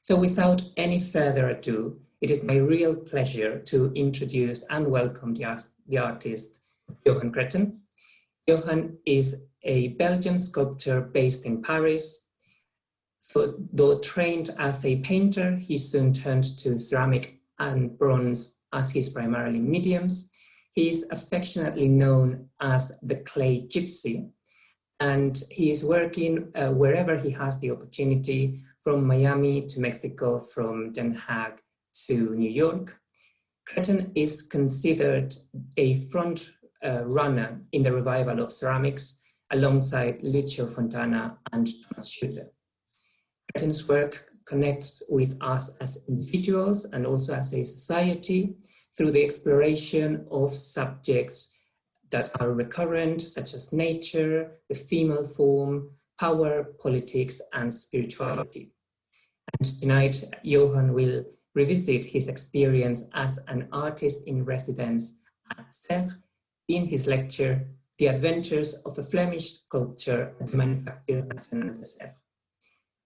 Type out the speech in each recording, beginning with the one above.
So without any further ado, it is my real pleasure to introduce and welcome the artist Johan Creten. Johan is a Belgian sculptor based in Paris. Though trained as a painter, he soon turned to ceramic and bronze as his primarily mediums. He is affectionately known as the clay gypsy, and he is working wherever he has the opportunity, from Miami to Mexico, from Den Haag to New York. Creten is considered a front runner in the revival of ceramics, alongside Lucio Fontana and Thomas Schütte. Creten's work connects with us as individuals and also as a society through the exploration of subjects that are recurrent, such as nature, the female form, power, politics, and spirituality. And tonight, Johan will revisit his experience as an artist in residence at Sèvres in his lecture, The Adventures of a Flemish Sculptor at the Manufacture de Sèvres.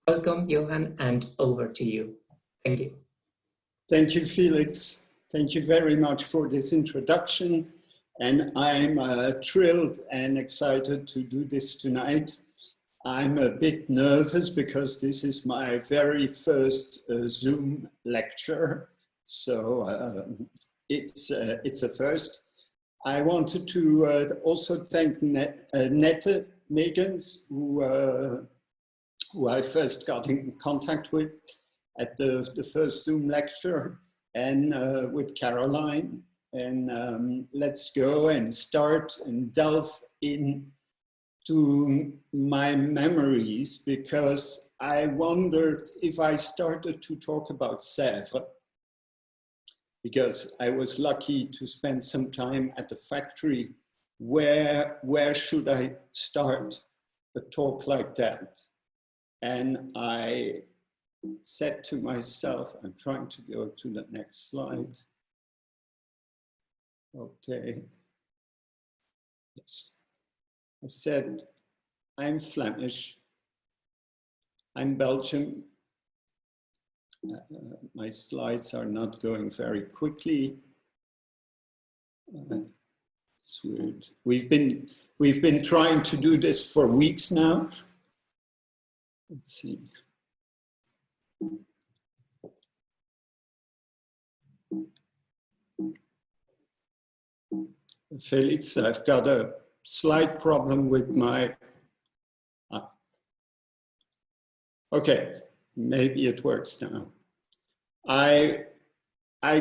Welcome, Johan, and over to you. Thank you. Thank you, Felix. Thank you very much for this introduction. And I'm thrilled and excited to do this tonight. I'm a bit nervous because this is my very first Zoom lecture. So it's a first. I wanted to also thank Nette Megans, who I first got in contact with at the first Zoom lecture, and with Caroline. And let's go and start and delve into my memories, because I wondered if I started to talk about Sèvres, because I was lucky to spend some time at the factory. Where should I start a talk like that? And I said to myself, I'm trying to go to the next slide. Okay. Yes. I said, I'm Flemish. I'm Belgian. My slides are not going very quickly. It's weird. We've been trying to do this for weeks now. Let's see. Felix, I've got a slight problem with my, okay, maybe it works now. I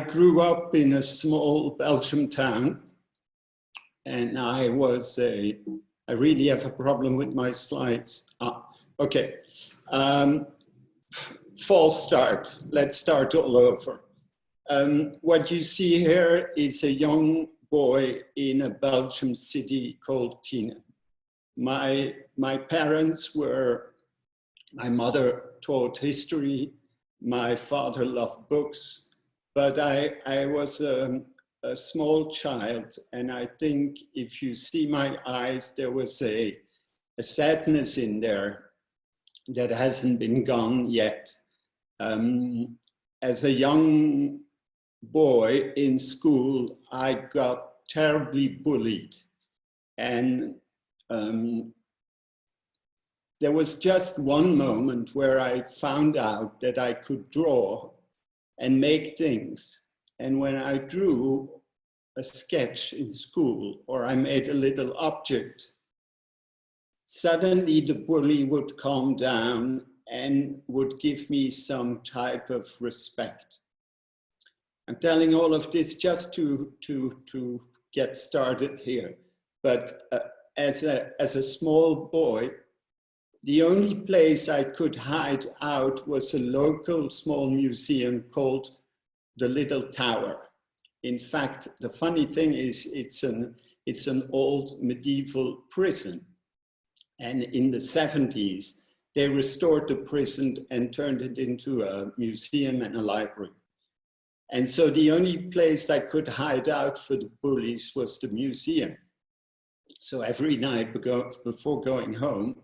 grew up in a small Belgian town, and I really have a problem with my slides. Okay, false start. Let's start all over. What you see here is a young boy in a Belgian city called Tiene. My parents were, my mother taught history, my father loved books, but I was a small child, and I think if you see my eyes, there was a sadness in there that hasn't been gone yet. As a young boy in school, I got terribly bullied, and there was just one moment where I found out that I could draw and make things. And when I drew a sketch in school, or I made a little object, suddenly the bully would calm down and would give me some type of respect. I'm telling all of this just to get started here. But as a small boy, the only place I could hide out was a local small museum called the Little Tower. In fact, the funny thing is it's an old medieval prison. And in the 70s, they restored the prison and turned it into a museum and a library. And so the only place I could hide out for the bullies was the museum. So every night before going home,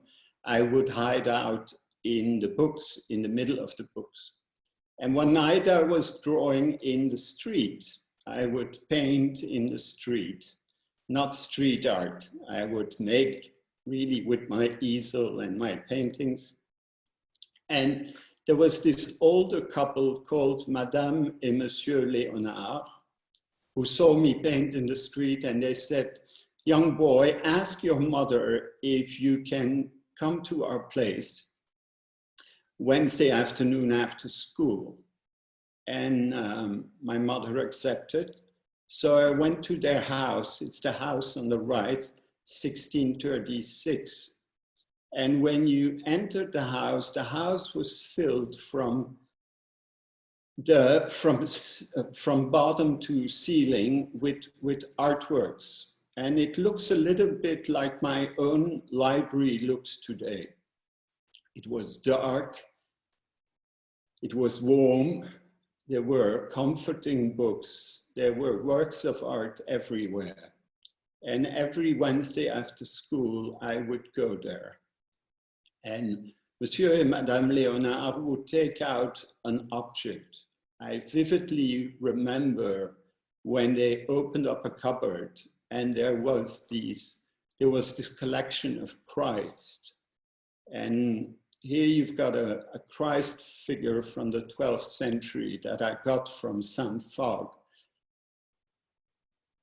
I would hide out in the books, in the middle of the books. And one night I was drawing in the street. I would paint in the street, not street art. I would make really with my easel and my paintings. And there was this older couple called Madame et Monsieur Léonard, who saw me paint in the street, and they said, "Young boy, ask your mother if you can come to our place Wednesday afternoon after school." And my mother accepted. So I went to their house. It's the house on the right, 1636. And when you entered the house was filled from bottom to ceiling with artworks. And it looks a little bit like my own library looks today. It was dark, it was warm, there were comforting books, there were works of art everywhere. And every Wednesday after school, I would go there. And Monsieur and Madame Léonard would take out an object. I vividly remember when they opened up a cupboard and there was this collection of Christ. And here you've got a Christ figure from the 12th century that I got from St. Fogg.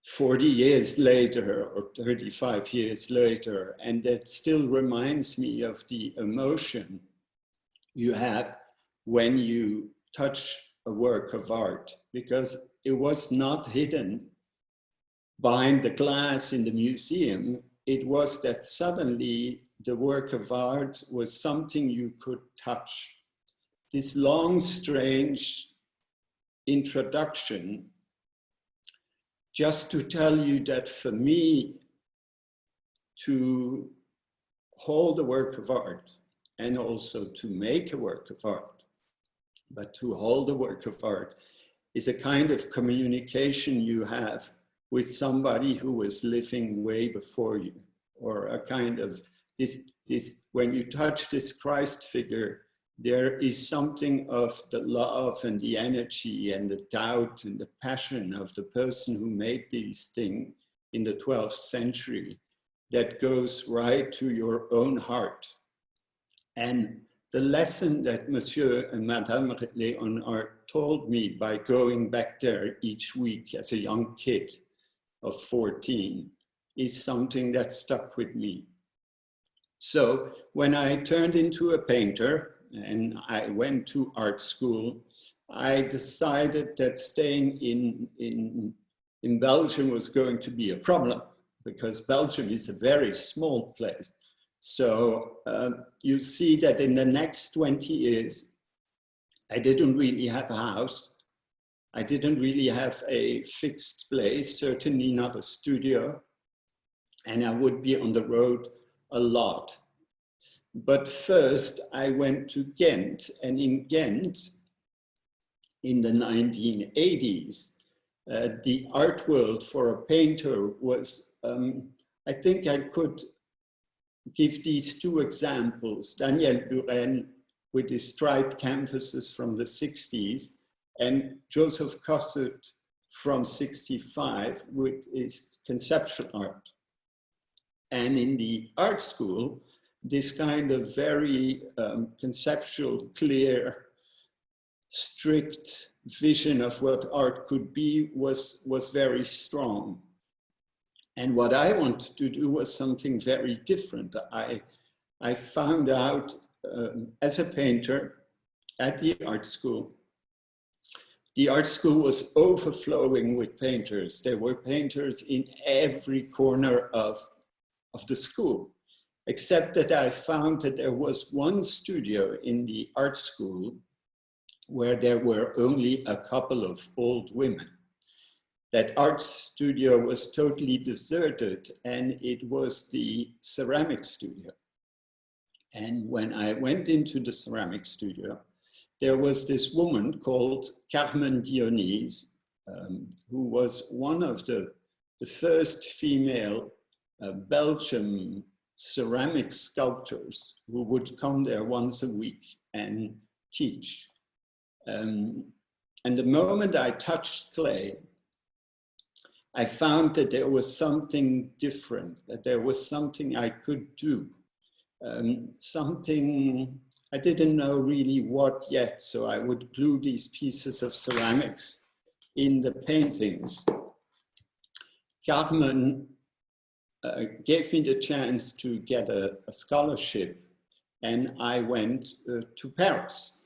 40 years later or 35 years later, and that still reminds me of the emotion you have when you touch a work of art, because it was not hidden behind the glass in the museum. It was that suddenly the work of art was something you could touch. This long, strange introduction just to tell you that for me, to hold a work of art and also to make a work of art, but to hold a work of art is a kind of communication you have with somebody who was living way before you, or a kind of when you touch this Christ figure, there is something of the love and the energy and the doubt and the passion of the person who made these things in the 12th century that goes right to your own heart. And the lesson that Monsieur and Madame Léonard told me by going back there each week as a young kid of 14 is something that stuck with me. So when I turned into a painter, and I went to art school, I decided that staying in Belgium was going to be a problem, because Belgium is a very small place. So you see that in the next 20 years, I didn't really have a house. I didn't really have a fixed place, certainly not a studio. And I would be on the road a lot. But first I went to Ghent, and in Ghent, in the 1980s, the art world for a painter was, I think I could give these two examples, Daniel Buren with his striped canvases from the 60s, and Joseph Cossert from 65 with his conceptual art. And in the art school, this kind of very conceptual, clear, strict vision of what art could be was very strong. And what I wanted to do was something very different. I found out as a painter at the art school was overflowing with painters. There were painters in every corner of the school. Except that I found that there was one studio in the art school where there were only a couple of old women. That art studio was totally deserted, and it was the ceramic studio. And when I went into the ceramic studio, there was this woman called Carmen Dionys, who was one of the first female Belgian ceramic sculptors who would come there once a week and teach. And the moment I touched clay, I found that there was something different, that there was something I could do, something I didn't know really what yet. So I would glue these pieces of ceramics in the paintings. Carmen gave me the chance to get a scholarship, and I went to Paris.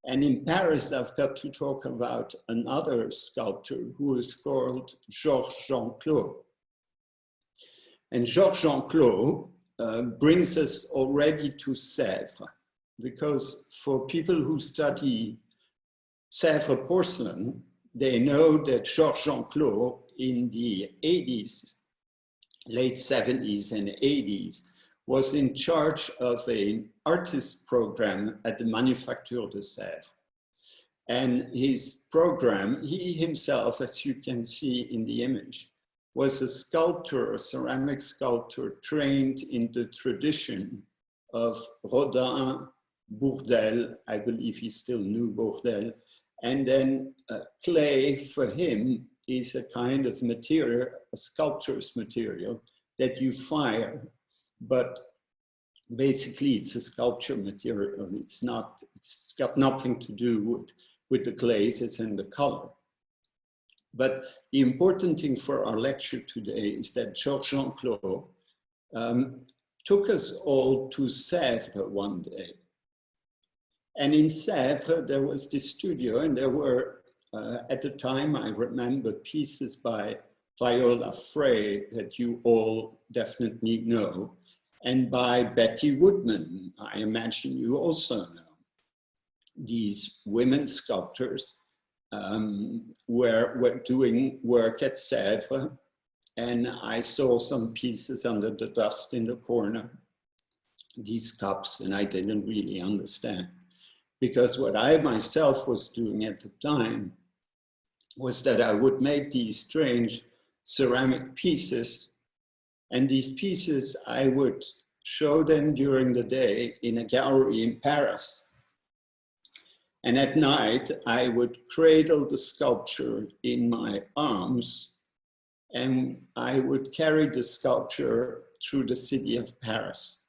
And in Paris, I've got to talk about another sculptor who is called Georges Jean-Claude. And Georges Jean-Claude brings us already to Sèvres, because for people who study Sèvres porcelain, they know that Georges Jean-Claude in the 80s, late 70s and 80s, was in charge of an artist program at the Manufacture de Sèvres. And his program, he himself, as you can see in the image, was a sculptor, a ceramic sculptor trained in the tradition of Rodin, Bourdelle, I believe he still knew Bourdelle, and then clay for him is a kind of material, a sculptor's material that you fire, but basically it's a sculpture material. It's got nothing to do with the glazes and the color. But the important thing for our lecture today is that Georges Jean-Claude took us all to Sèvres one day. And in Sèvres, there was this studio, and there were, at the time, I remember pieces by Viola Frey that you all definitely know, and by Betty Woodman, I imagine you also know. These women sculptors were doing work at Sèvres, and I saw some pieces under the dust in the corner, these cups, and I didn't really understand. Because what I myself was doing at the time was that I would make these strange ceramic pieces, and these pieces I would show them during the day in a gallery in Paris. And at night, I would cradle the sculpture in my arms, and I would carry the sculpture through the city of Paris.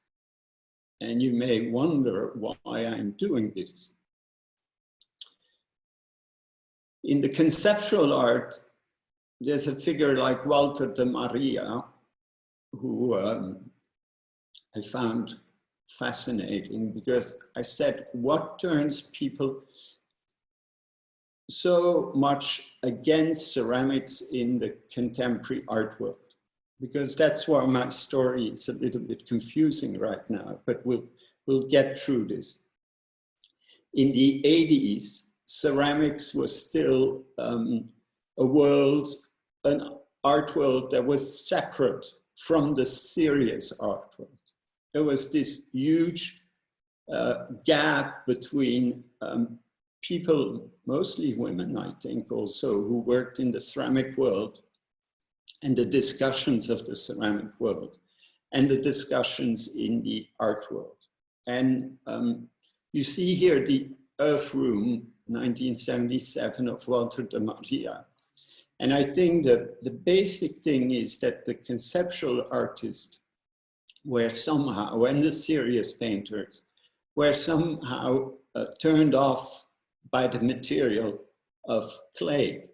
And you may wonder why I'm doing this. In the conceptual art, there's a figure like Walter de Maria, who I found fascinating, because I said, what turns people so much against ceramics in the contemporary art world? Because that's why my story is a little bit confusing right now, but we'll get through this. In the 80s, ceramics was still an art world that was separate from the serious art world. There was this huge gap between people, mostly women, I think also, who worked in the ceramic world, and the discussions of the ceramic world, and the discussions in the art world. And you see here the Earth Room, 1977, of Walter de Maria. And I think that the basic thing is that the conceptual artists were somehow, and the serious painters, were somehow turned off by the material of clay.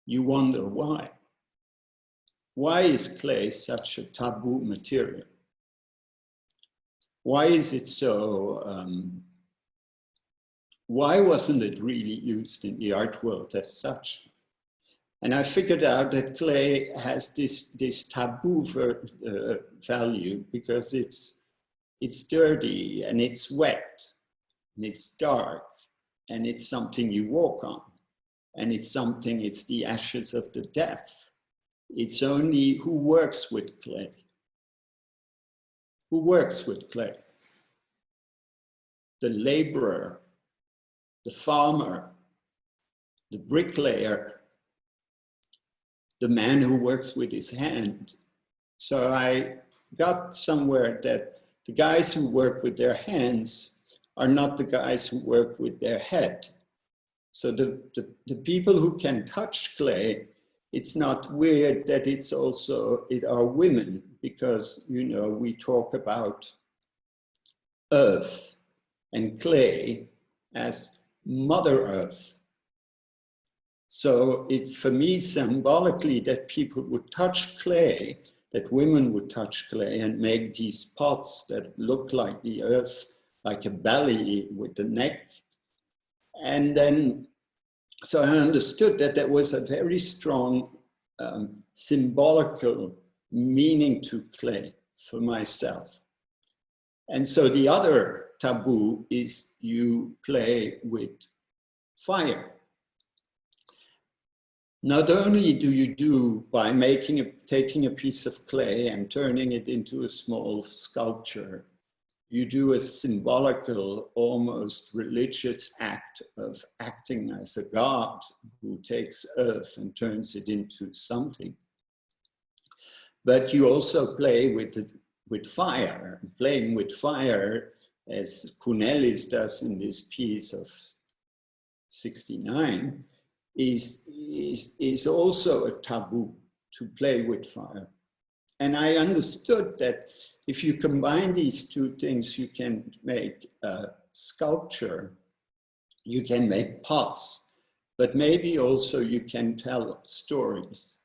You wonder why. Why is clay such a taboo material? Why is it so, why wasn't it really used in the art world as such? And I figured out that clay has this taboo value because it's dirty and it's wet and it's dark and it's something you walk on, and it's the ashes of the deaf. It's only who works with clay. Who works with clay? The laborer, the farmer, the bricklayer, the man who works with his hand. So I got somewhere that the guys who work with their hands are not the guys who work with their head. So the people who can touch clay, it's not weird that it are women, because, you know, we talk about earth and clay as Mother Earth. So it's for me symbolically that people would touch clay, that women would touch clay and make these pots that look like the earth, like a belly with the neck. And then, so I understood that there was a very strong symbolical meaning to clay for myself. And so the other taboo is you play with fire. Not only do you do by taking a piece of clay and turning it into a small sculpture, you do a symbolical, almost religious act of acting as a god who takes earth and turns it into something. But you also play with fire. Playing with fire, as Cunelis does in this piece of 69, is also a taboo, to play with fire. And I understood that if you combine these two things, you can make a sculpture, you can make pots, but maybe also you can tell stories.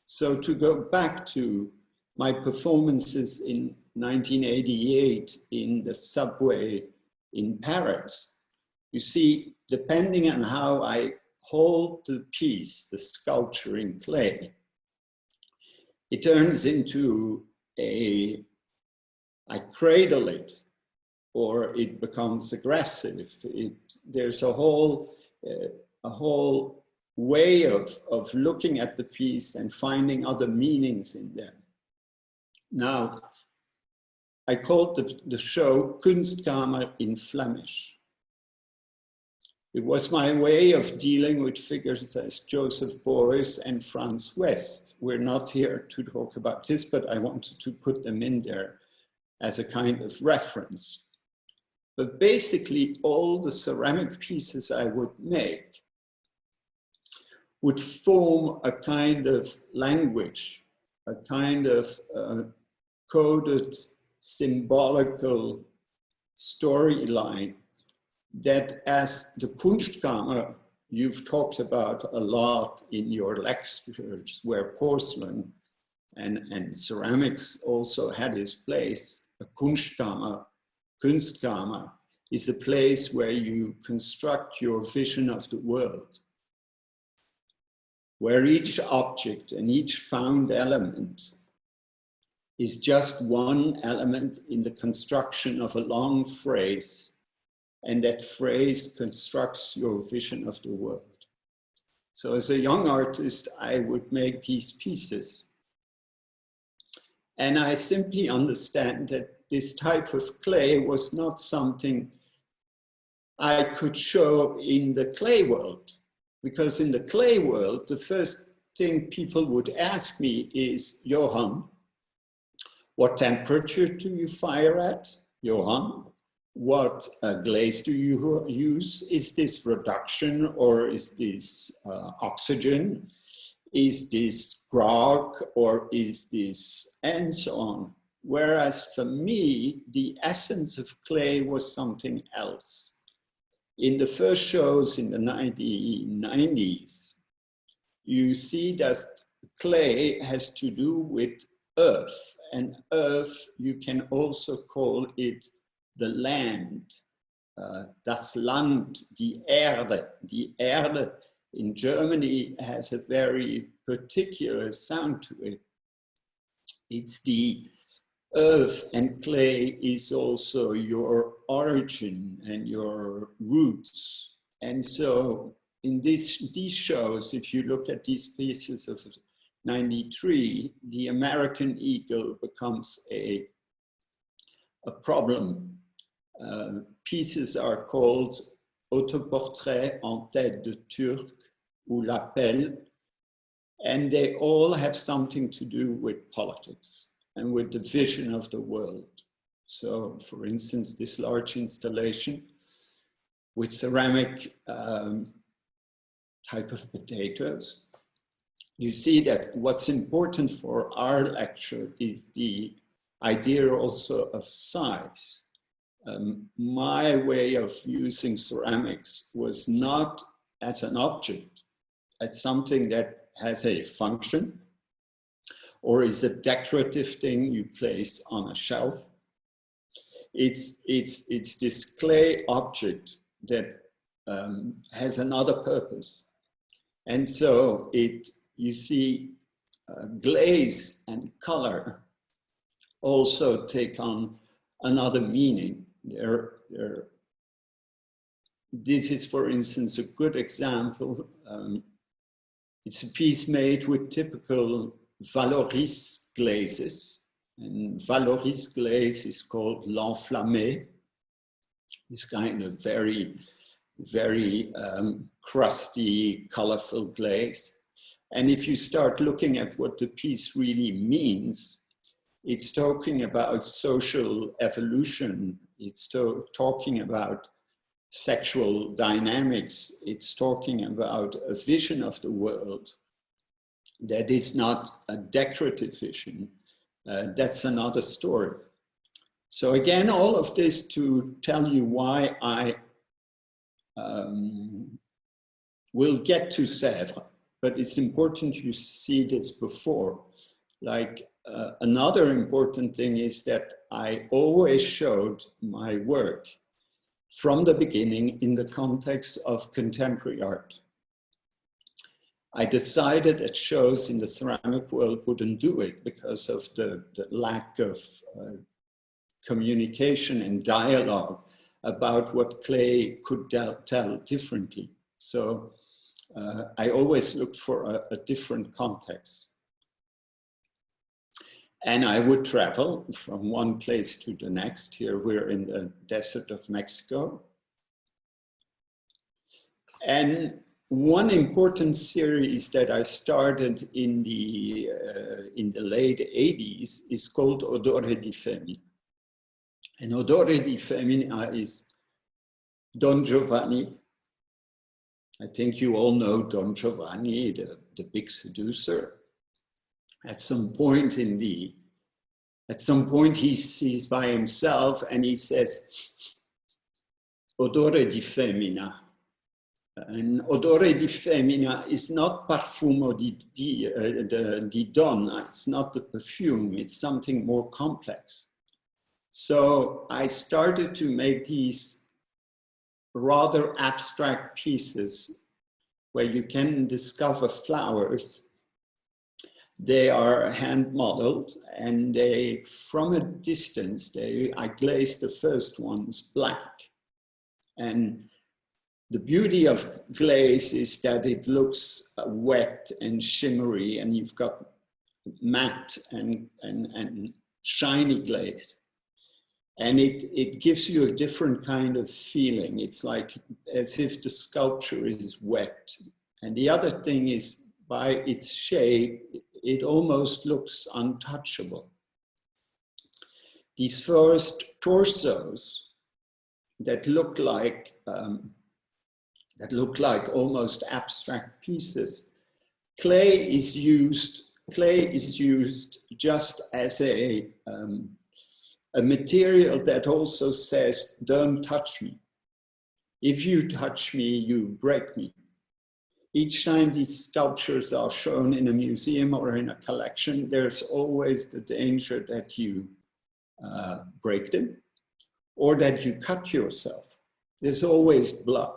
So to go back to my performances in 1988 in the subway in Paris, you see, depending on how I hold the piece, the sculpture in clay, it turns into I cradle it, or it becomes aggressive. There's a whole way of looking at the piece and finding other meanings in there. Now, I called the show Kunstkamer in Flemish. It was my way of dealing with figures as Joseph Beuys and Franz West. We're not here to talk about this, but I wanted to put them in there as a kind of reference. But basically, all the ceramic pieces I would make would form a kind of language, a kind of coded symbolical storyline that, as the Kunstkammer you've talked about a lot in your lectures, where porcelain and ceramics also had its place, a Kunstkammer, is a place where you construct your vision of the world, where each object and each found element is just one element in the construction of a long phrase, and that phrase constructs your vision of the world. So as a young artist, I would make these pieces. And I simply understand that this type of clay was not something I could show in the clay world, because in the clay world, the first thing people would ask me is, Johan, what temperature do you fire at? Johan, what glaze do you use? Is this reduction or is this oxygen? Is this grog or is this, and so on. Whereas for me, the essence of clay was something else. In the first shows in the 1990s, you see that clay has to do with earth, and earth, you can also call it the land, das Land, die Erde. Die Erde in Germany has a very particular sound to it. It's the earth, and clay is also your origin and your roots. And so in these shows, if you look at these pieces of 93, the American eagle becomes a problem. Pieces are called Autoportrait en tête de Turc ou L'Appel, and they all have something to do with politics and with the vision of the world. So, for instance, this large installation with ceramic type of potatoes. You see that what's important for our lecture is the idea also of size. My way of using ceramics was not as an object, as something that has a function or is a decorative thing you place on a shelf. It's this clay object that has another purpose. And so you see glaze and color also take on another meaning. This is, for instance, a good example. It's a piece made with typical Valoris glazes. And Valoris glaze is called l'enflammé. This kind of very, very crusty, colorful glaze. And if you start looking at what the piece really means, it's talking about social evolution. It's talking about sexual dynamics. It's talking about a vision of the world that is not a decorative vision. That's another story. So again, all of this to tell you why I will get to Sèvres, but it's important you see this before. Like another important thing is that I always showed my work from the beginning in the context of contemporary art. I decided that shows in the ceramic world wouldn't do it because of the lack of communication and dialogue about what clay could tell differently. So I always looked for a different context. And I would travel from one place to the next. Here we're in the desert of Mexico. And one important series that I started in the late 80s is called Odore di Femmina. And Odore di Femmina is Don Giovanni. I think you all know Don Giovanni, the big seducer. At some point he's by himself and he says, Odore di Femmina. And Odore di Femmina is not parfumo di donna, it's not the perfume, it's something more complex. So I started to make these rather abstract pieces where you can discover flowers. They are hand modeled and they, from a distance, I glazed the first ones black. And the beauty of glaze is that it looks wet and shimmery and you've got matte and shiny glaze. And it gives you a different kind of feeling. It's like as if the sculpture is wet. And the other thing is, by its shape, it almost looks untouchable. These first torsos that look like almost abstract pieces, clay is used just as a material that also says, don't touch me. If you touch me, you break me. Each time these sculptures are shown in a museum or in a collection, there's always the danger that you break them or that you cut yourself. There's always blood.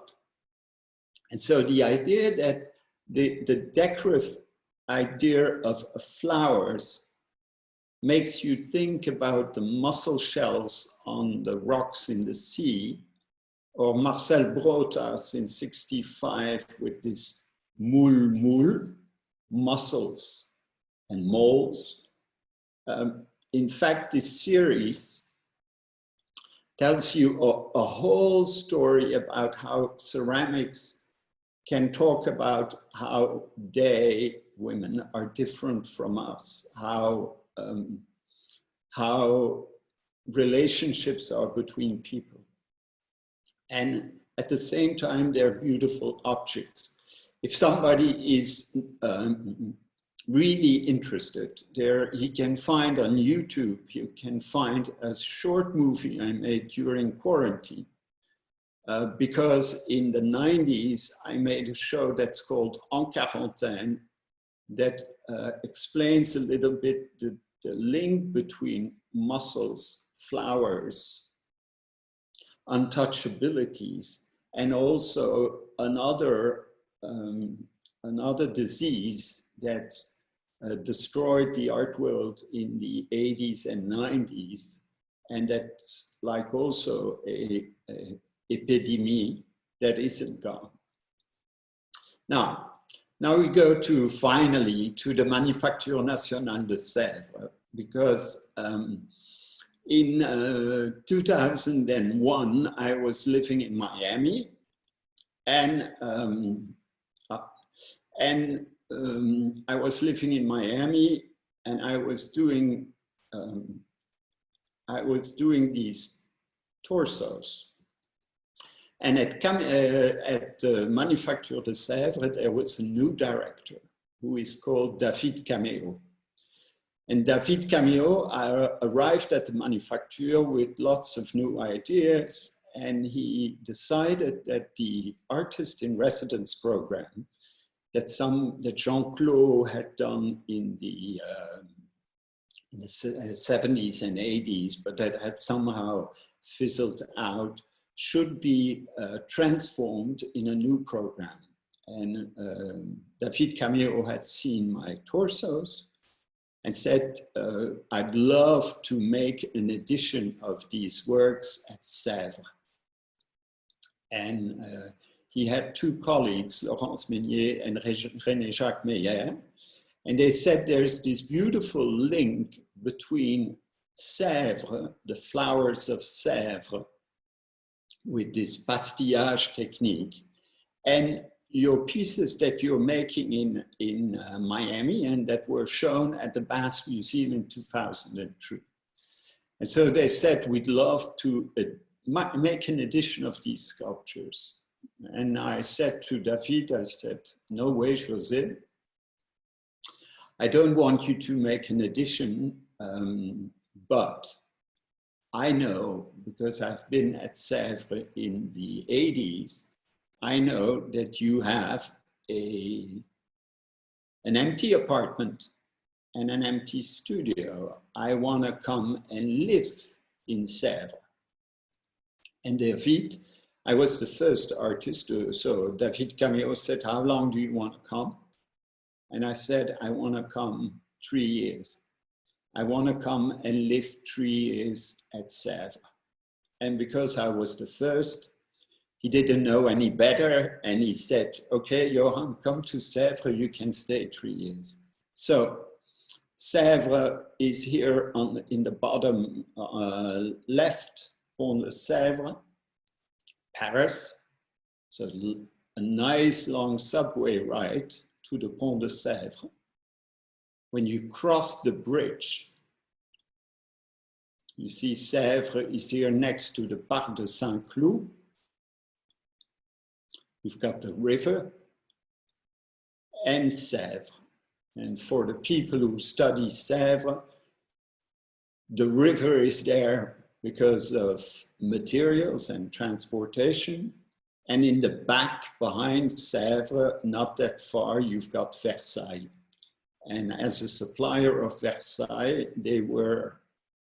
And so the idea that the decorative idea of flowers makes you think about the mussel shells on the rocks in the sea, or Marcel Brotas in '65 with this moule, mussels and molds. In fact, this series tells you a whole story about how ceramics can talk about how they, women, are different from us, how relationships are between people. And at the same time, they're beautiful objects. If somebody is really interested, he can find on YouTube, you can find a short movie I made during quarantine. Because in the 90s, I made a show that's called En Quarantaine that explains a little bit the link between muscles, flowers, untouchabilities, and also another disease that destroyed the art world in the 80s and 90s, and that's like also a epidemic that isn't gone. Now we go to finally to the Manufacture Nationale de Sèvres, because in 2001 I was living in Miami, and I was living in Miami, and I was doing these torsos. And at Manufacture de Sèvres, there was a new director who is called David Cameo. And David Cameo arrived at the Manufacture with lots of new ideas, and he decided that the artist in residence program that Jean-Claude had done in the 70s and 80s, but that had somehow fizzled out, should be transformed in a new program. And David Cameo had seen my torsos and said, I'd love to make an edition of these works at Sèvres. And he had two colleagues, Laurence Meunier and René Jacques Meyer, and they said there's this beautiful link between Sèvres, the flowers of Sèvres, with this pastillage technique, and your pieces that you're making in Miami and that were shown at the Bass Museum in 2003. And so they said, we'd love to make an edition of these sculptures. And I said to David, I said, no way, José. I don't want you to make an edition, but I know, because I've been at Sèvres in the 80s, I know that you have an empty apartment and an empty studio. I want to come and live in Sèvres. And David, I was the first artist, so David Cameo said, how long do you want to come? And I said, I want to come 3 years. I want to come and live 3 years at Sèvres. And because I was the first, he didn't know any better. And he said, okay, Johan, come to Sèvres, you can stay 3 years. So Sèvres is here in the bottom left, Pont de Sèvres, Paris. So a nice long subway ride to the Pont de Sèvres. When you cross the bridge, you see Sèvres is here next to the Parc de Saint-Cloud. You've got the river and Sèvres. And for the people who study Sèvres, the river is there because of materials and transportation. And in the back, behind Sèvres, not that far, you've got Versailles. And as a supplier of Versailles, they were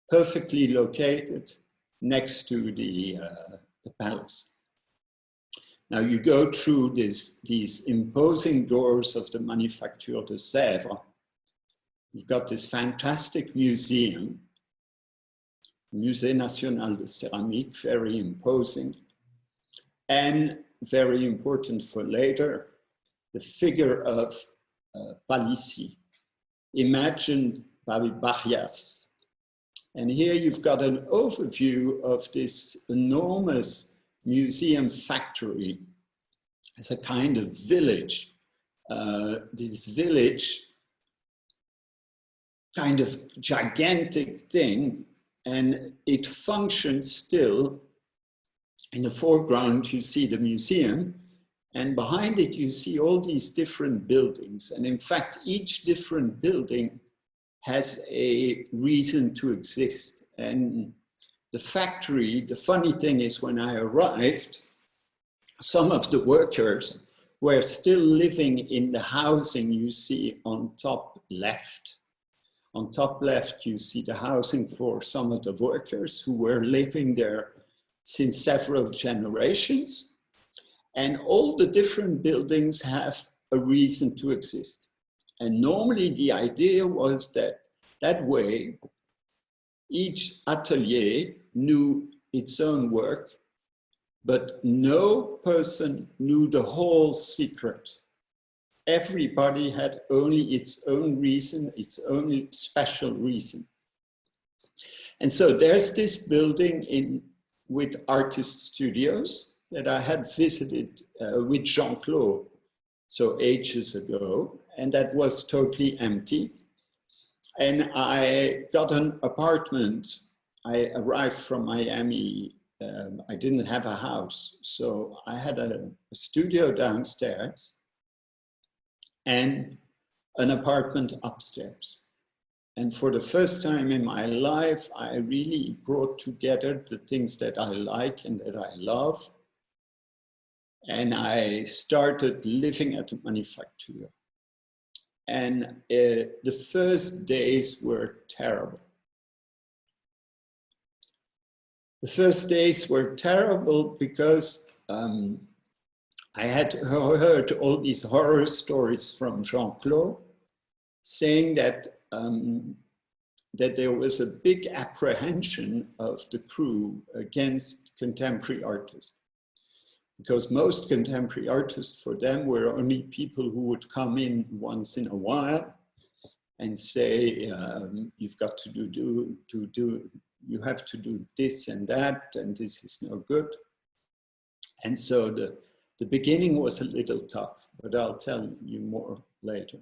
perfectly located next to the palace. Now you go through these imposing doors of the Manufacture de Sèvres. You've got this fantastic museum, Musée National de Céramique, very imposing, and very important for later, the figure of Palissy, imagined by Barrias. And here you've got an overview of this enormous museum factory as a kind of village. This village, kind of gigantic thing, and it functions still In the foreground, you see the museum, and behind it, you see all these different buildings. And in fact, each different building has a reason to exist. And the factory, the funny thing is, when I arrived, some of the workers were still living in the housing you see on top left. On top left, you see the housing for some of the workers who were living there since several generations. And all the different buildings have a reason to exist. And normally the idea was that that way, each atelier knew its own work, but no person knew the whole secret. Everybody had only its own reason, its own special reason. And so there's this building with artist studios that I had visited with Jean-Claude, so ages ago, and that was totally empty. And I got an apartment. I arrived from Miami. I didn't have a house, so I had a studio downstairs and an apartment upstairs. And for the first time in my life, I really brought together the things that I like and that I love. And I started living at the Manufacture. And the first days were terrible. The first days were terrible because I had heard all these horror stories from Jean-Claude saying that, that there was a big apprehension of the crew against contemporary artists. Because most contemporary artists, for them, were only people who would come in once in a while and say, you've got to you have to do this and that, and this is no good. And so the beginning was a little tough, but I'll tell you more later.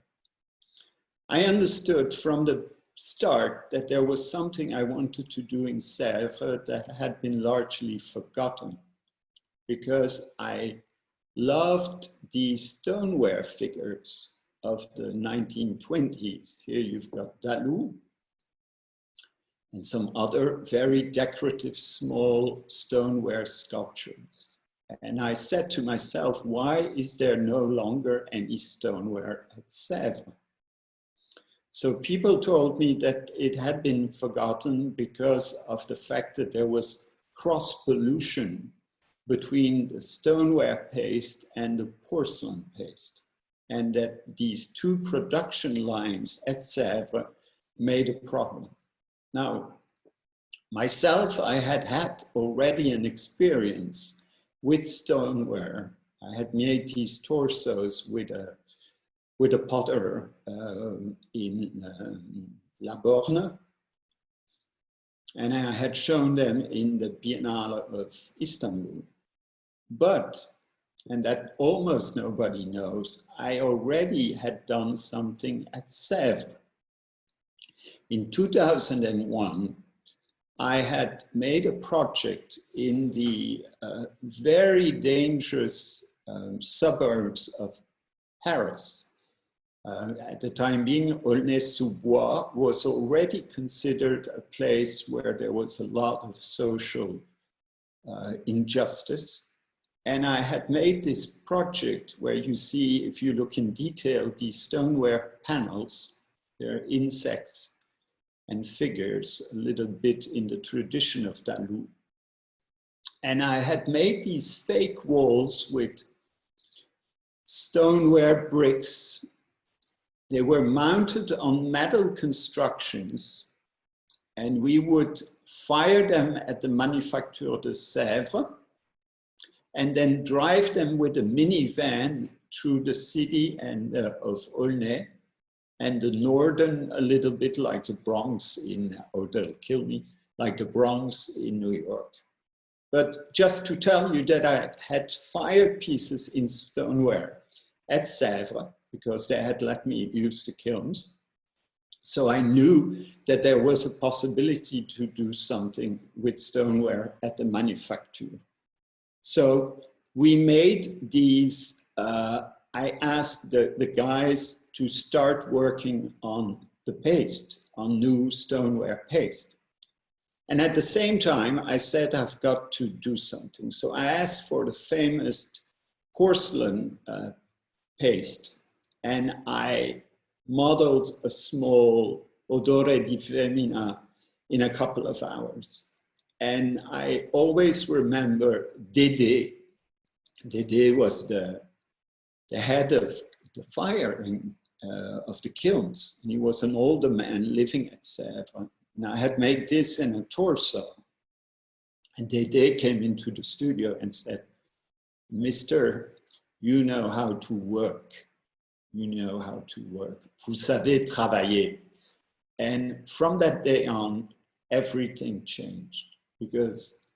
I understood from the start that there was something I wanted to do in Sèvres that had been largely forgotten, because I loved these stoneware figures of the 1920s. Here you've got Dalou and some other very decorative small stoneware sculptures. And I said to myself, why is there no longer any stoneware at Sèvres? So people told me that it had been forgotten because of the fact that there was cross-pollution between the stoneware paste and the porcelain paste, and that these two production lines at Sèvres made a problem. Now, myself, I had had already an experience with stoneware. I had made these torsos with a potter in La Borne, and I had shown them in the Biennale of Istanbul. But, and that almost nobody knows, I already had done something at Sèvres. In 2001, I had made a project in the very dangerous suburbs of Paris. At the time being, Aulnay-sous-Bois was already considered a place where there was a lot of social injustice. And I had made this project where you see, if you look in detail, these stoneware panels, they're insects and figures, a little bit in the tradition of Dalou. And I had made these fake walls with stoneware bricks. They were mounted on metal constructions, and we would fire them at the Manufacture de Sèvres and then drive them with a minivan through the city and of Aulnay, and the northern, a little bit like the Bronx in, or they'll kill me, like the Bronx in New York. But just to tell you that I had fired pieces in stoneware at Sèvres, because they had let me use the kilns. So I knew that there was a possibility to do something with stoneware at the Manufacture. So we made these, I asked the guys to start working on the paste, on new stoneware paste. And at the same time, I said, I've got to do something. So I asked for the famous porcelain paste, and I modeled a small Odore di Femmina in a couple of hours. And I always remember Dede. Dede was the head of the firing of the kilns. And he was an older man living at Sèvres. And I had made this in a torso. And Dede came into the studio and said, "Mister, you know how to work. You know how to work. Vous savez travailler." And from that day on, everything changed, because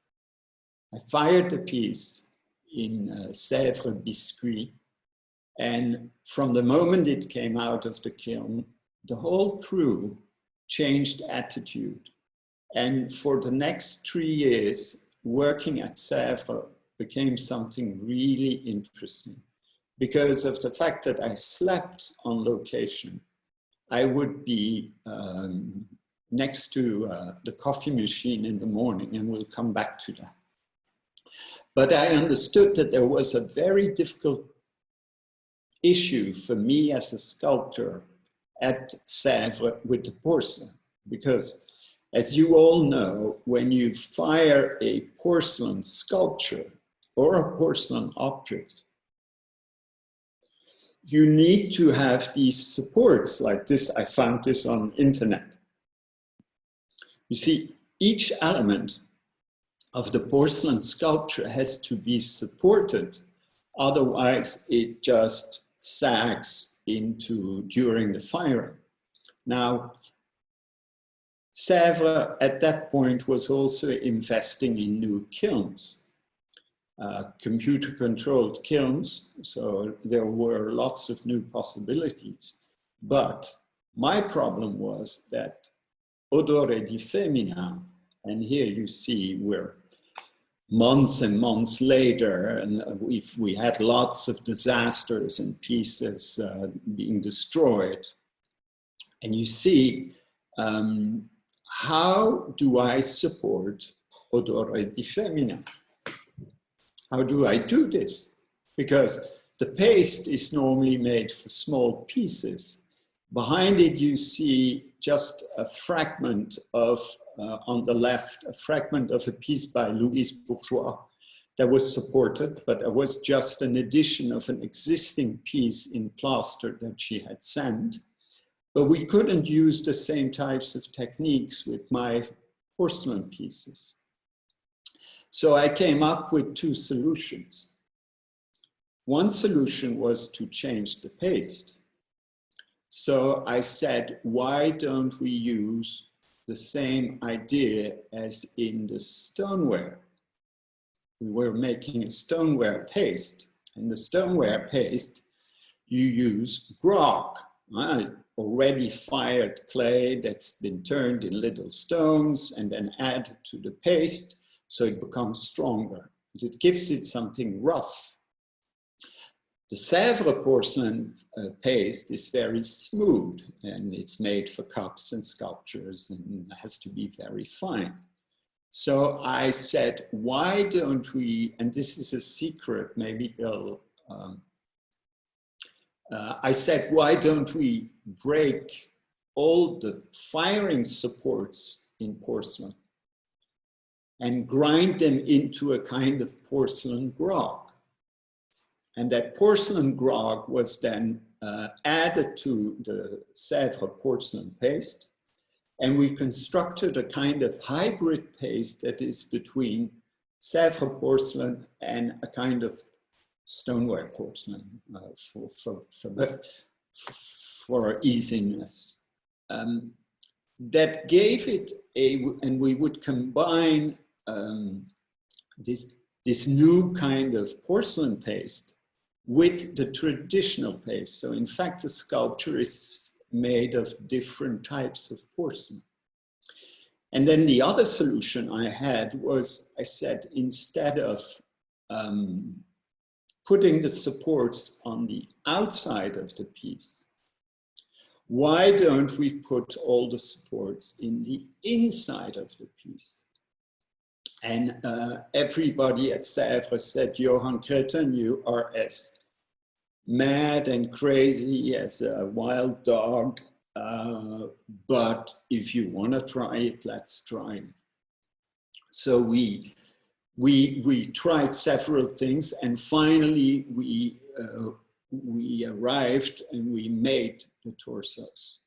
I fired the piece in Sèvres Biscuit, and from the moment it came out of the kiln, the whole crew changed attitude. And for the next 3 years, working at Sèvres became something really interesting, because of the fact that I slept on location. I would be next to the coffee machine in the morning, and we'll come back to that. But I understood that there was a very difficult issue for me as a sculptor at Sèvres with the porcelain, because as you all know, when you fire a porcelain sculpture or a porcelain object, you need to have these supports like this. I found this on internet. You see, each element of the porcelain sculpture has to be supported. Otherwise, it just sags into during the firing. Now, Sèvres at that point was also investing in new kilns. Computer-controlled kilns, so there were lots of new possibilities. But my problem was that Odore di Femmina, and here you see we're months and months later, and we had lots of disasters and pieces being destroyed. And you see, how do I support Odore di Femmina? How do I do this? Because the paste is normally made for small pieces. Behind it, you see just a fragment of, on the left, a fragment of a piece by Louise Bourgeois that was supported, but it was just an addition of an existing piece in plaster that she had sent. But we couldn't use the same types of techniques with my porcelain pieces. So I came up with two solutions. One solution was to change the paste. So I said, why don't we use the same idea as in the stoneware? We were making a stoneware paste. In the stoneware paste, you use grog, already fired clay that's been turned in little stones and then added to the paste, so it becomes stronger. It gives it something rough. The Sèvres porcelain paste is very smooth, and it's made for cups and sculptures and has to be very fine. So I said, why don't we, and this is a secret, maybe it'll, I said, why don't we break all the firing supports in porcelain and grind them into a kind of porcelain grog. And that porcelain grog was then added to the Sèvres porcelain paste. And we constructed a kind of hybrid paste that is between Sèvres porcelain and a kind of stoneware porcelain for easiness. That gave it and we would combine this new kind of porcelain paste with the traditional paste. So in fact, the sculpture is made of different types of porcelain. And then the other solution I had was, I said, instead of putting the supports on the outside of the piece, why don't we put all the supports in the inside of the piece? And everybody at Sèvres said, Johan Creten, you are as mad and crazy as a wild dog, but if you want to try it, let's try it. So we tried several things, and finally we arrived and we made the torsos.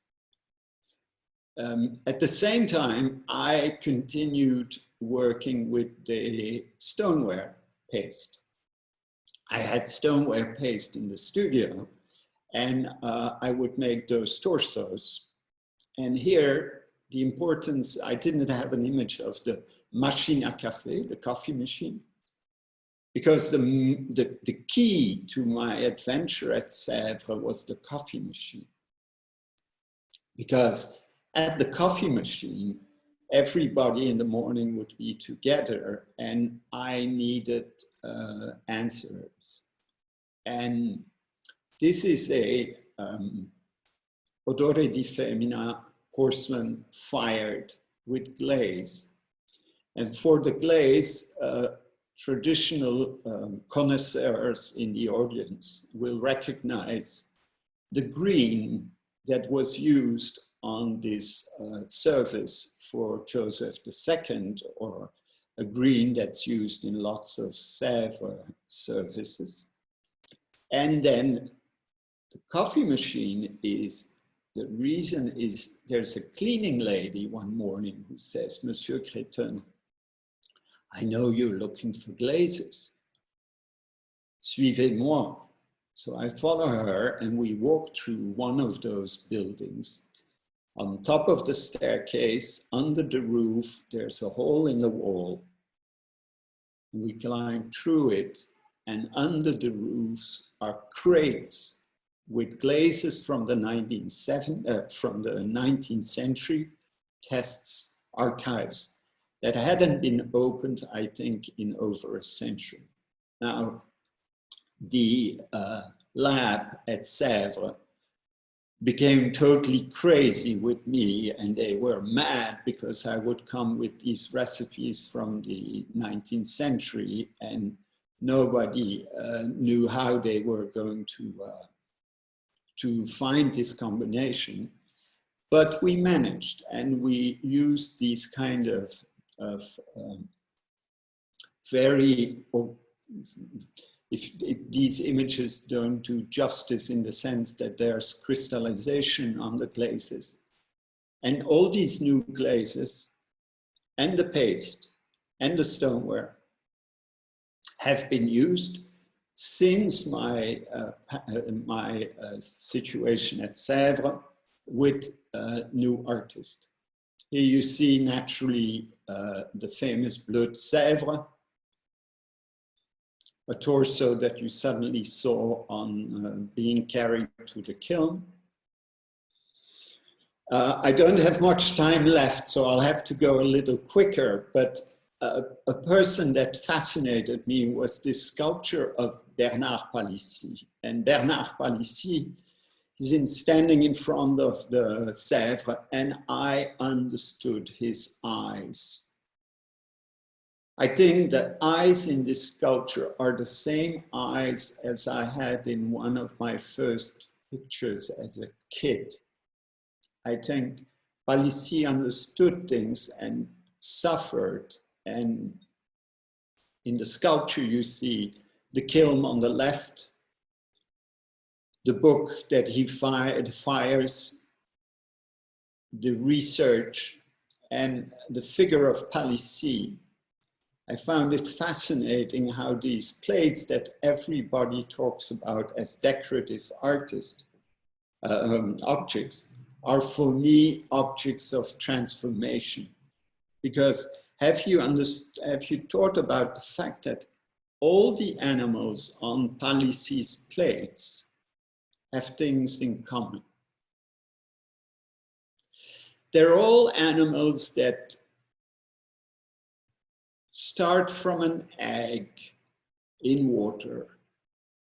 At the same time, I continued working with the stoneware paste. I had stoneware paste in the studio, and I would make those torsos. And here, the importance, I didn't have an image of the machine à café, the coffee machine, because the key to my adventure at Sèvres was the coffee machine. Because at the coffee machine, everybody in the morning would be together, and I needed answers. And this is a Odore di Femmina porcelain fired with glaze. And for the glaze, traditional connoisseurs in the audience will recognize the green that was used on this surface for Joseph II, or a green that's used in lots of Sèvres surfaces. And then the coffee machine is, the reason is there's a cleaning lady one morning who says, Monsieur Creten, I know you're looking for glazes. Suivez-moi. So I follow her and we walk through one of those buildings. On top of the staircase, under the roof, there's a hole in the wall. We climb through it, and under the roofs are crates with glazes from the 19th century, tests, archives that hadn't been opened, I think, in over a century. Now, the lab at Sèvres became totally crazy with me, and they were mad because I would come with these recipes from the 19th century, and nobody knew how they were going to find this combination. But we managed, and we used these kind of very, these images don't do justice in the sense that there's crystallization on the glazes. And all these new glazes and the paste and the stoneware have been used since my situation at Sèvres with new artists. Here you see naturally the famous Bleu de Sèvres, a torso that you suddenly saw on being carried to the kiln. I don't have much time left, so I'll have to go a little quicker, but a person that fascinated me was this sculpture of Bernard Palissy. And Bernard Palissy is standing in front of the Sèvres, and I understood his eyes. I think the eyes in this sculpture are the same eyes as I had in one of my first pictures as a kid. I think Palissy understood things and suffered. And in the sculpture, you see the kiln on the left, the book that he fires, the research, and the figure of Palissy. I found it fascinating how these plates that everybody talks about as decorative objects are for me objects of transformation. Because have you thought about the fact that all the animals on Palissy's plates have things in common? They're all animals that start from an egg, in water,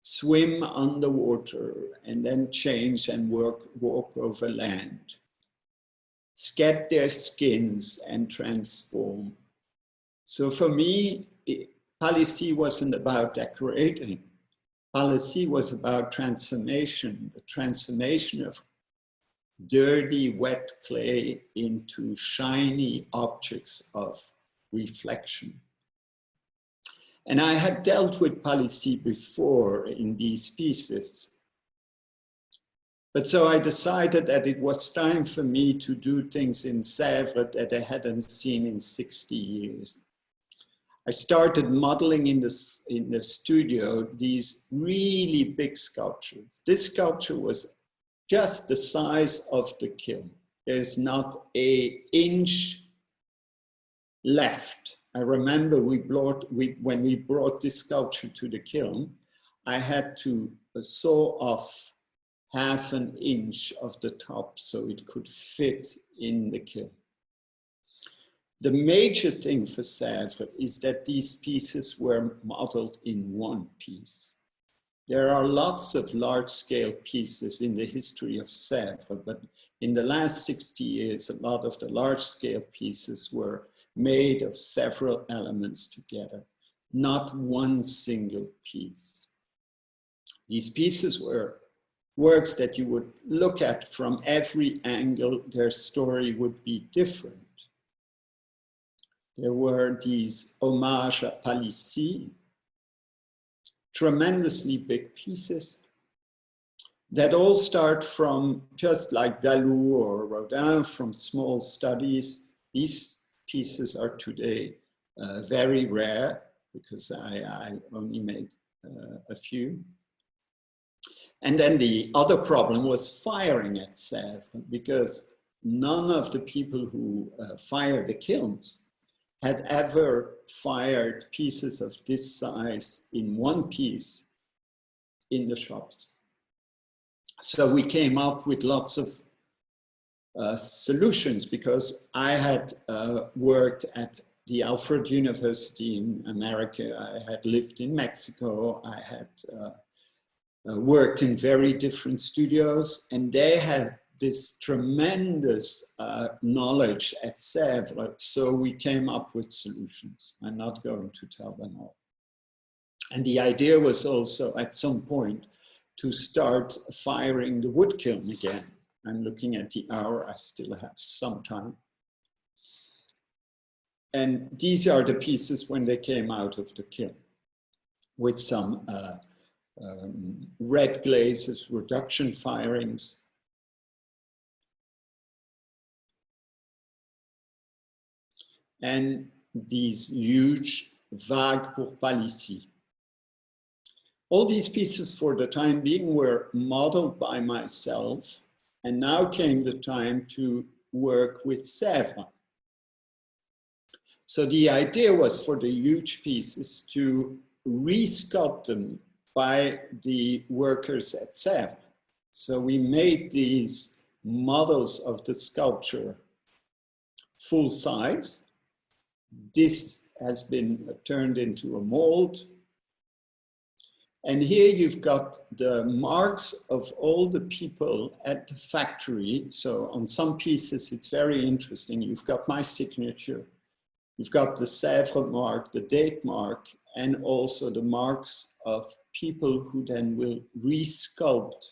swim underwater, and then change and walk over land, shed their skins and transform. So for me, Palissy wasn't about decorating. Palissy was about transformation, the transformation of dirty, wet clay into shiny objects of reflection. And I had dealt with Palissy before in these pieces. But so I decided that it was time for me to do things in Sèvres that I hadn't seen in 60 years. I started modeling in the studio these really big sculptures. This sculpture was just the size of the kiln. There's not an inch left. I remember when we brought this sculpture to the kiln, I had to saw off half an inch of the top so it could fit in the kiln. The major thing for Sèvres is that these pieces were modeled in one piece. There are lots of large-scale pieces in the history of Sèvres, but in the last 60 years, a lot of the large-scale pieces were made of several elements together, not one single piece. These pieces were works that you would look at from every angle. Their story would be different. There were these hommages à Palissy, tremendously big pieces that all start from, just like Dalou or Rodin, from small studies. These pieces are today very rare because I only made a few. And then the other problem was firing at Sèvres, because none of the people who fired the kilns had ever fired pieces of this size in one piece in the shops. So we came up with lots of solutions, because I had worked at the Alfred University in America. I had lived in Mexico. I had worked in very different studios, and they had this tremendous knowledge at Sèvres. So we came up with solutions. I'm not going to tell them all. And the idea was also at some point to start firing the wood kiln again. I'm looking at the hour, I still have some time. And these are the pieces when they came out of the kiln, with some red glazes, reduction firings. And these huge vagues pour Palissy. All these pieces for the time being were modeled by myself, and now came the time to work with Sèvres. So the idea was for the huge pieces to resculpt them by the workers at Sèvres. So we made these models of the sculpture full size. This has been turned into a mold. And here you've got the marks of all the people at the factory. So on some pieces, it's very interesting. You've got my signature. You've got the Sèvres mark, the date mark, and also the marks of people who then will resculpt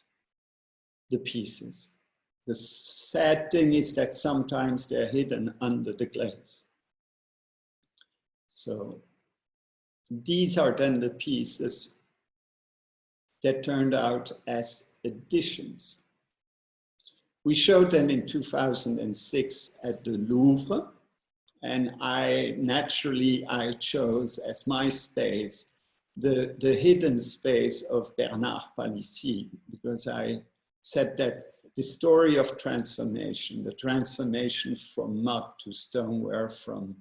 the pieces. The sad thing is that sometimes they're hidden under the glaze. So these are then the pieces that turned out as additions. We showed them in 2006 at the Louvre, and I chose as my space the hidden space of Bernard Palissy, because I said that the story of transformation, the transformation from mud to stoneware, from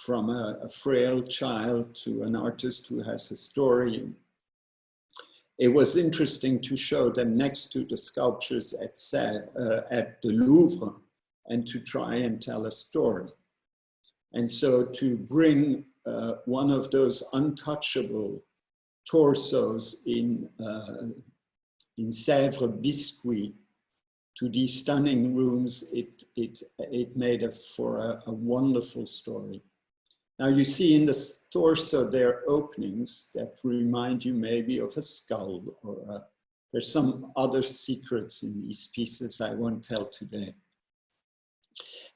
a frail child to an artist who has a story. It was interesting to show them next to the sculptures at the Louvre, and to try and tell a story. And so to bring one of those untouchable torsos in Sèvres biscuit to these stunning rooms, it made for a wonderful story. Now you see in the torso there are openings that remind you maybe of a skull, or there's some other secrets in these pieces I won't tell today.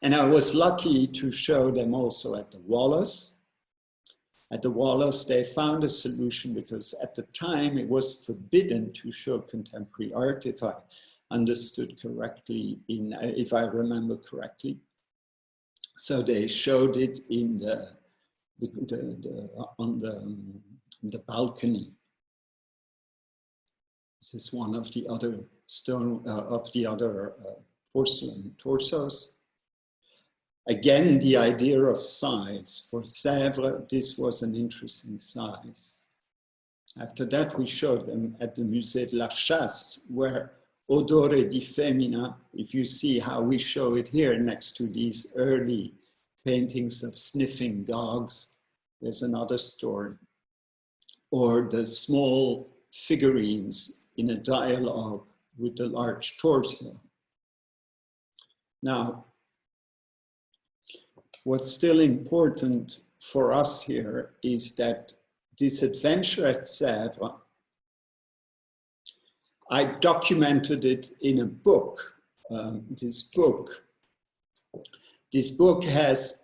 And I was lucky to show them also at the Wallace. At the Wallace, they found a solution because at the time it was forbidden to show contemporary art, if I understood correctly, if I remember correctly. So they showed it in on the balcony. This is one of the other porcelain torsos. Again, the idea of size. For Sèvres, this was an interesting size. After that, we showed them at the Musée de la Chasse, where Odore di Femmina, if you see how we show it here next to these early paintings of sniffing dogs, there's another story. Or the small figurines in a dialogue with the large torso. Now, what's still important for us here is that this adventure at Sèvres, I documented it in a book. This book has,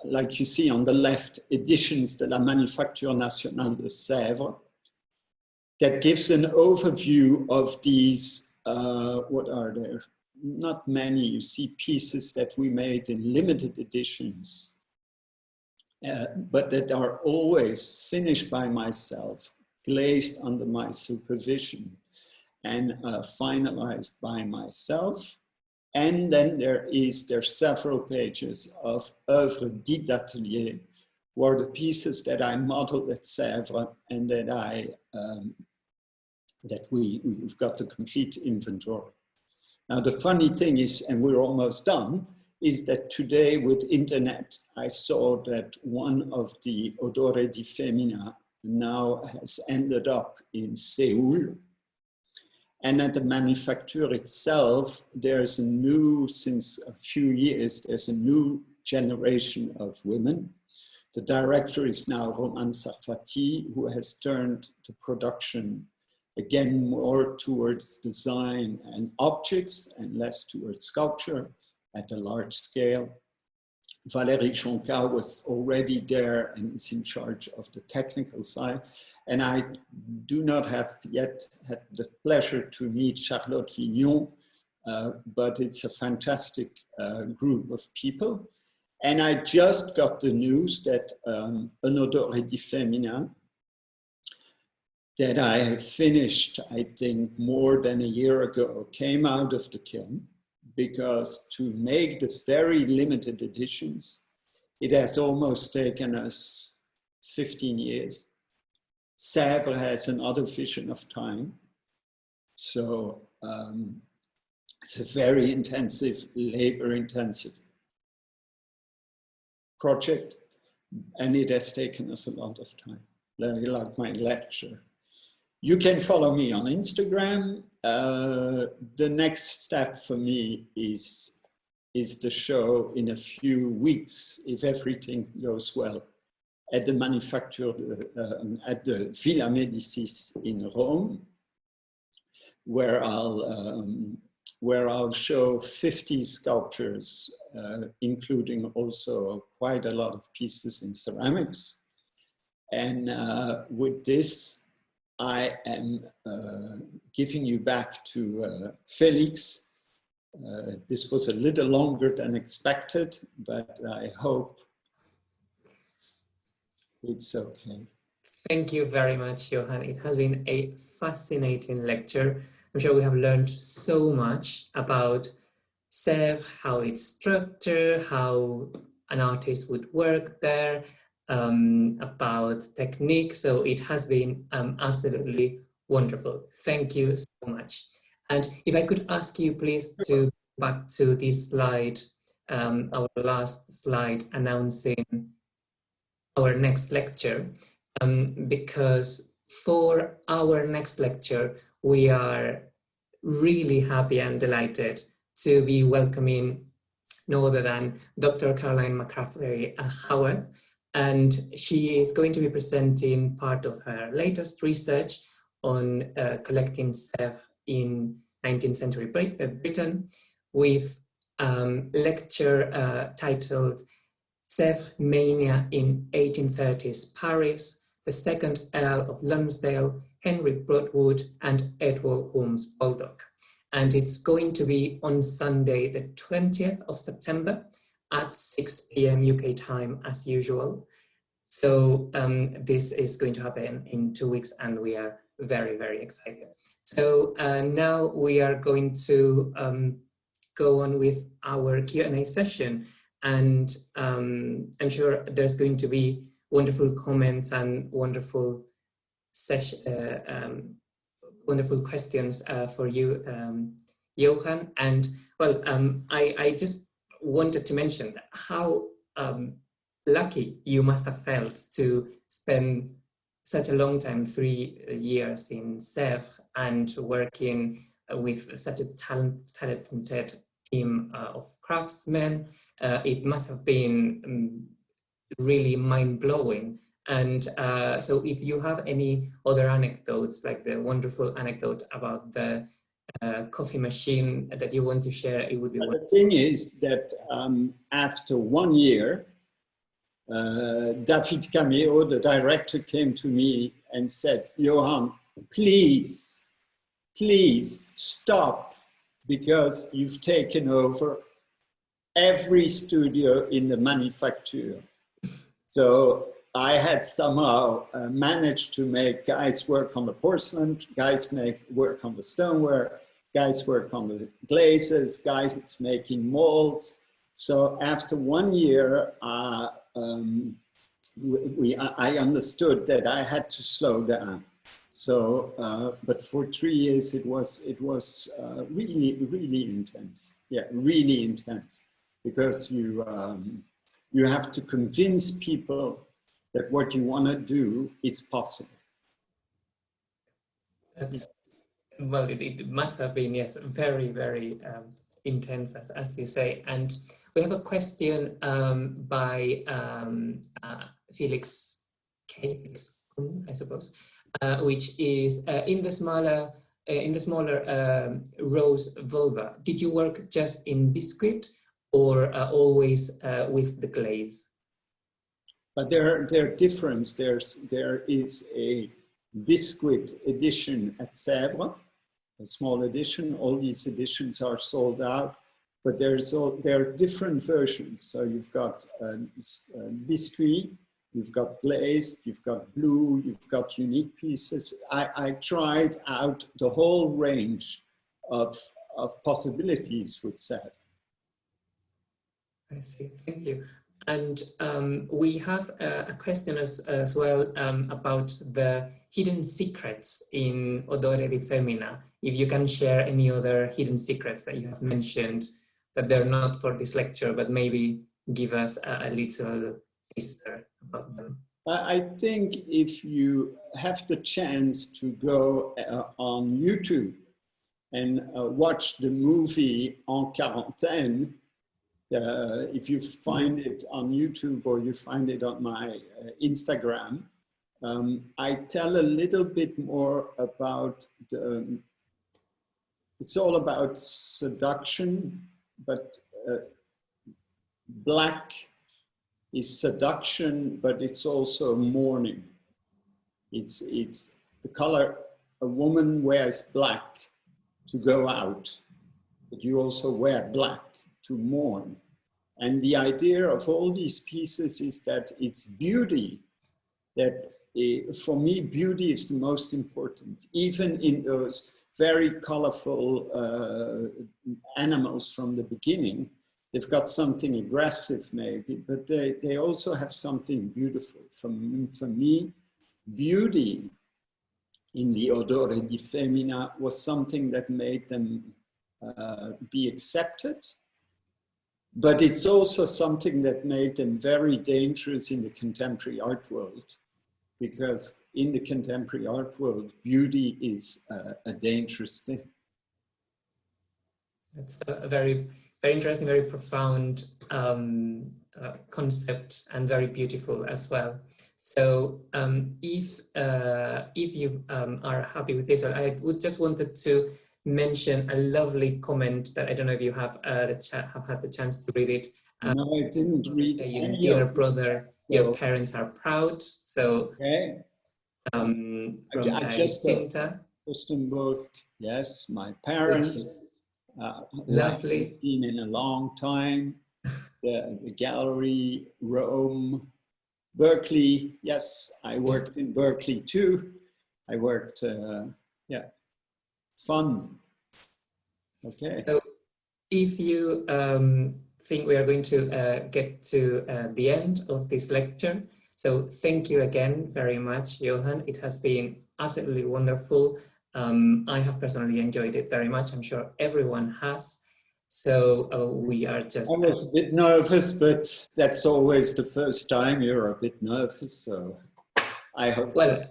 like you see on the left, editions de la Manufacture Nationale de Sèvres, that gives an overview of these, what are there? Not many, you see pieces that we made in limited editions, but that are always finished by myself, glazed under my supervision, and finalized by myself. And then there's several pages of œuvres dites d'atelier, were the pieces that I modeled at Sèvres and that we've got the complete inventory. Now the funny thing is, and we're almost done, is that today with internet, I saw that one of the Odore di Femmina now has ended up in Seoul. And at the Manufacture itself, there's a new, since a few years, there's a new generation of women. The director is now Roman Sarfati, who has turned the production again more towards design and objects and less towards sculpture at a large scale. Valérie Jonca was already there and is in charge of the technical side. And I do not have yet had the pleasure to meet Charlotte Vignon, but it's a fantastic group of people. And I just got the news that an Odore di Femmina that I have finished, I think, more than a year ago, came out of the kiln, because to make the very limited editions, it has almost taken us 15 years. Sèvres has another vision of time. So it's a very intensive, labor-intensive project, and it has taken us a lot of time, like my lecture. You can follow me on Instagram. The next step for me is the show in a few weeks, if everything goes well, at the Manufacture, at the Villa Médicis in Rome, where I'll show 50 sculptures, including also quite a lot of pieces in ceramics. And with this, I am giving you back to Felix. This was a little longer than expected, but I hope it's okay. Thank you very much, Johan. It has been a fascinating lecture. I'm sure we have learned so much about Sèvres, how it's structured, how an artist would work there, about technique. So it has been absolutely wonderful. Thank you so much. And if I could ask you please to go back to this slide, our last slide announcing our next lecture, because For our next lecture, we are really happy and delighted to be welcoming no other than Dr. Caroline McCaffrey Howard, and she is going to be presenting part of her latest research on collecting Sèvres in 19th century Britain, with lecture titled Sèvres Mania in 1830s Paris, the second Earl of Lonsdale, Henry Broadwood, and Edward Holmes Baldock. And it's going to be on Sunday, the 20th of September at 6 p.m. UK time as usual. So this is going to happen in 2 weeks and we are very, very excited. So now we are going to go on with our Q&A session, and I'm sure there's going to be wonderful comments and wonderful wonderful questions for you, Johan. And well, I just wanted to mention how lucky you must have felt to spend such a long time, 3 years in Sèvres, and working with such a talented team of craftsmen. It must have been really mind-blowing. And so if you have any other anecdotes, like the wonderful anecdote about the coffee machine that you want to share, it would be wonderful. The thing is that after 1 year, David Cameo, the director, came to me and said, Johan, please, please stop, because you've taken over every studio in the Manufacture. So I had somehow managed to make guys work on the porcelain, guys work on the stoneware, guys work on the glazes, guys making molds. So after 1 year, I understood that I had to slow down. So, but for 3 years it was really, really intense. Yeah, really intense, because you have to convince people that what you want to do is possible. That's, well, it must have been, yes, very, very intense, as you say. And we have a question by Felix K, I suppose, which is in the smaller rose vulva. Did you work just in biscuit, or always with the glaze? But there are differences. There is a biscuit edition at Sèvres, a small edition. All these editions are sold out, but there are different versions. So you've got biscuit, you've got glazed, you've got blue, you've got unique pieces. I tried out the whole range of possibilities with Sèvres. I see, thank you. And we have a question as well about the hidden secrets in Odore di Femmina. If you can share any other hidden secrets that you have mentioned, that they're not for this lecture, but maybe give us a little taster about them. I think if you have the chance to go on YouTube and watch the movie Quarantaine, if you find it on YouTube or you find it on my Instagram, I tell a little bit more about it's all about seduction, but black is seduction, but it's also mourning. It's the color, a woman wears black to go out, but you also wear black to mourn. And the idea of all these pieces is that it's beauty that, for me, beauty is the most important. Even in those very colorful animals from the beginning, they've got something aggressive maybe, but they also have something beautiful. For me, beauty in the Odore di Femmina was something that made them be accepted. But it's also something that made them very dangerous in the contemporary art world, because in the contemporary art world, beauty is a dangerous thing. That's a very, very interesting, very profound concept, and very beautiful as well. So if you are happy with this one, I would just wanted to mention a lovely comment that I don't know if you have had the chance to read it. No, I didn't read saying, dear brother, your parents are proud. So okay. From I just Cinta. Luxembourg, yes, my parents. Lovely. Been in a long time. The gallery, Rome, Berkeley. Yes, I worked in Berkeley too. I worked, yeah, fun. Okay. So if you think we are going to get to the end of this lecture, so thank you again very much, Johan. It has been absolutely wonderful. I have personally enjoyed it very much. I'm sure everyone has. So we are just... I was a bit nervous, but that's always the first time you're a bit nervous. So I hope... Well,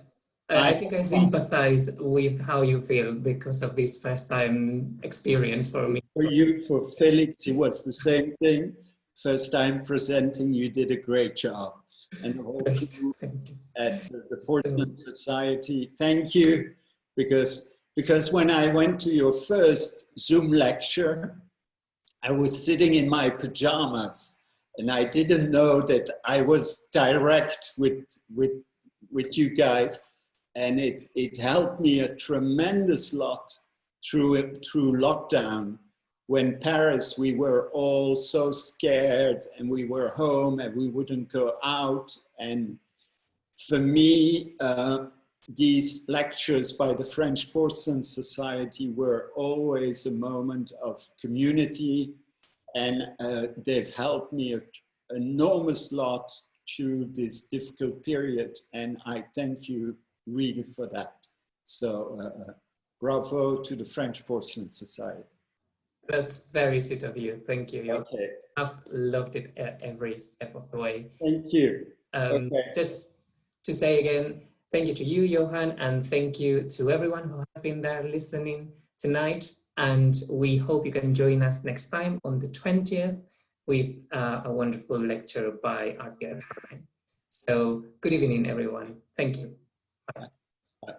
I think I sympathize with how you feel because of this first time experience for me. For you, for Felix, it was the same thing. First time presenting, you did a great job. And the whole crew at the Porcelain Society, thank you. Because when I went to your first Zoom lecture, I was sitting in my pajamas and I didn't know that I was direct with you guys. And it helped me a tremendous lot through lockdown. When Paris, we were all so scared and we were home and we wouldn't go out. And for me, these lectures by the French Porcelain Society were always a moment of community, and they've helped me an enormous lot through this difficult period, and I thank you really for that. So bravo to the French Porcelain Society. That's very sweet of you. Thank you. Okay. I've loved it every step of the way. Thank you. Okay. Just to say again, thank you to you, Johan, and thank you to everyone who has been there listening tonight. And we hope you can join us next time on the 20th with a wonderful lecture by Art. So good evening, everyone. Thank you. Bye. Bye.